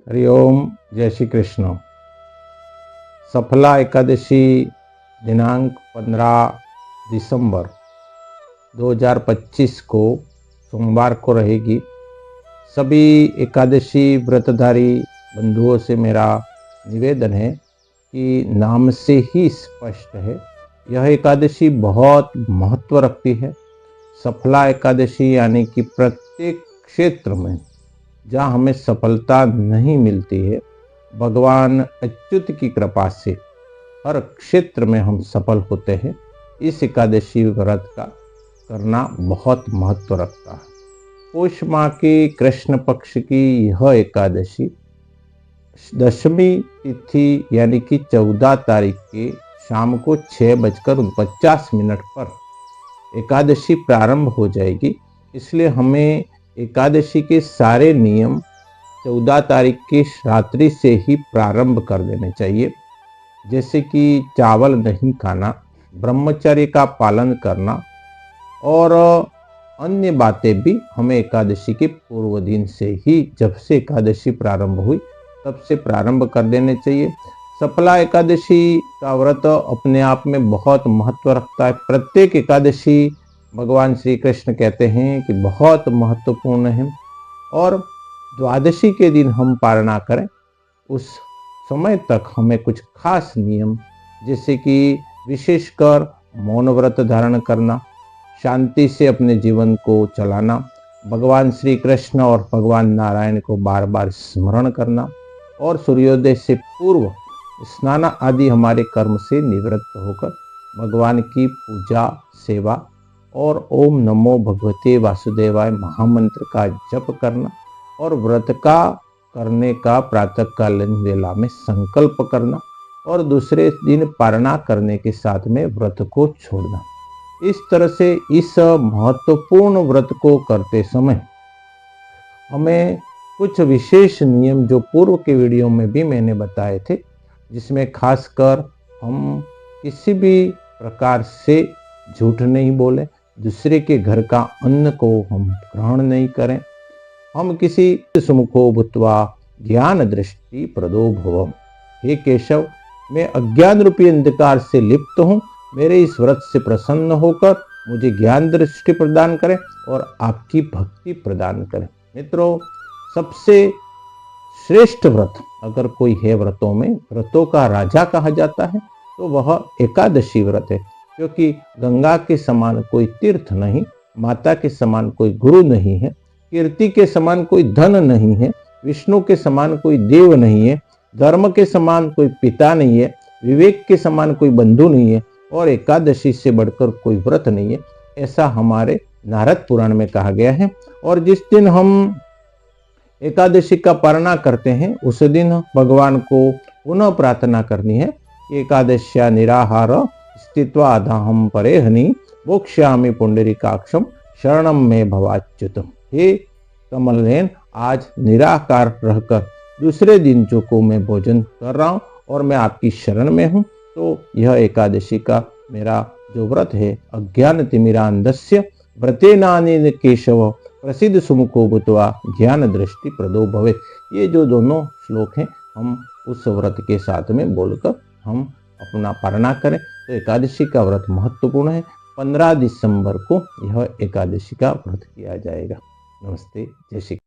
हरिओम। जय श्री कृष्ण। सफला एकादशी दिनांक 15 दिसंबर 2025 को सोमवार को रहेगी। सभी एकादशी व्रतधारी बंधुओं से मेरा निवेदन है कि नाम से ही स्पष्ट है, यह एकादशी बहुत महत्व रखती है। सफला एकादशी यानी कि प्रत्येक क्षेत्र में जहाँ हमें सफलता नहीं मिलती है, भगवान अच्युत की कृपा से हर क्षेत्र में हम सफल होते हैं। इस एकादशी व्रत का करना बहुत महत्व रखता है। पौष माह के कृष्ण पक्ष की यह एकादशी दशमी तिथि यानी कि 14 तारीख के शाम को 6:49 पर एकादशी प्रारंभ हो जाएगी। इसलिए हमें एकादशी के सारे नियम 14 तारीख की रात्रि से ही प्रारंभ कर देने चाहिए, जैसे कि चावल नहीं खाना, ब्रह्मचर्य का पालन करना और अन्य बातें भी हमें एकादशी के पूर्व दिन से ही, जब से एकादशी प्रारंभ हुई तब से प्रारंभ कर देने चाहिए। सफला एकादशी का व्रत अपने आप में बहुत महत्व रखता है। प्रत्येक एकादशी भगवान श्री कृष्ण कहते हैं कि बहुत महत्वपूर्ण है और द्वादशी के दिन हम पारणा करें, उस समय तक हमें कुछ खास नियम, जैसे कि विशेषकर मौन व्रत धारण करना, शांति से अपने जीवन को चलाना, भगवान श्री कृष्ण और भगवान नारायण को बार बार स्मरण करना और सूर्योदय से पूर्व स्नान आदि हमारे कर्म से निवृत्त होकर भगवान की पूजा, सेवा और ओम नमो भगवते वासुदेवाय महामंत्र का जप करना और व्रत का करने का प्रातःकालीन वेला में संकल्प करना और दूसरे दिन पारणा करने के साथ में व्रत को छोड़ना। इस तरह से इस महत्वपूर्ण व्रत को करते समय हमें कुछ विशेष नियम, जो पूर्व के वीडियो में भी मैंने बताए थे, जिसमें खासकर हम किसी भी प्रकार से झूठ नहीं बोले, दूसरे के घर का अन्न को हम ग्रहण नहीं करें, हम किसी सुमुखो भूत्वा ज्ञान दृष्टि प्रदो भवम। हे केशव, मैं अज्ञान रूपी अंधकार से लिप्त हूँ, मेरे इस व्रत से प्रसन्न होकर मुझे ज्ञान दृष्टि प्रदान करें और आपकी भक्ति प्रदान करें। मित्रों, सबसे श्रेष्ठ व्रत अगर कोई है व्रतों में, व्रतों का राजा कहा जाता है, तो वह एकादशी व्रत है। क्योंकि गंगा के समान कोई तीर्थ नहीं, माता के समान कोई गुरु नहीं है, कीर्ति के समान कोई धन नहीं है, विष्णु के समान कोई देव नहीं है, धर्म के समान कोई पिता नहीं है, विवेक के समान कोई बंधु नहीं है और एकादशी से बढ़कर कोई व्रत नहीं है, ऐसा हमारे नारद पुराण में कहा गया है। और जिस दिन हम एकादशी का पारणा करते हैं, उस दिन भगवान को पुनः प्रार्थना करनी है। एकादश्या निराहार स्थित्वा अधाहम परेहनि मोक्ष्यामि पुंडरीकाक्षम शरणम में भवाच्युतम। हे कमलनयन, आज निराकार रहकर दूसरे दिन जो को मैं भोजन कर रहा हूँ और मैं आपकी शरण में हूँ, तो यह एकादशी का मेरा जो व्रत है, अज्ञान तिमिरांधस्य व्रतेनानि केशव प्रसिद्ध सुमुखो भूत्वा ज्ञान दृष्टि प्रदो भवे। ये जो दोनों श्लोक हैं, हम उस व्रत के साथ में बोलकर हम अपना पारणा करें तो एकादशी का व्रत महत्वपूर्ण है। 15 दिसंबर को यह एकादशी का व्रत किया जाएगा। नमस्ते, जय श्री कृष्ण।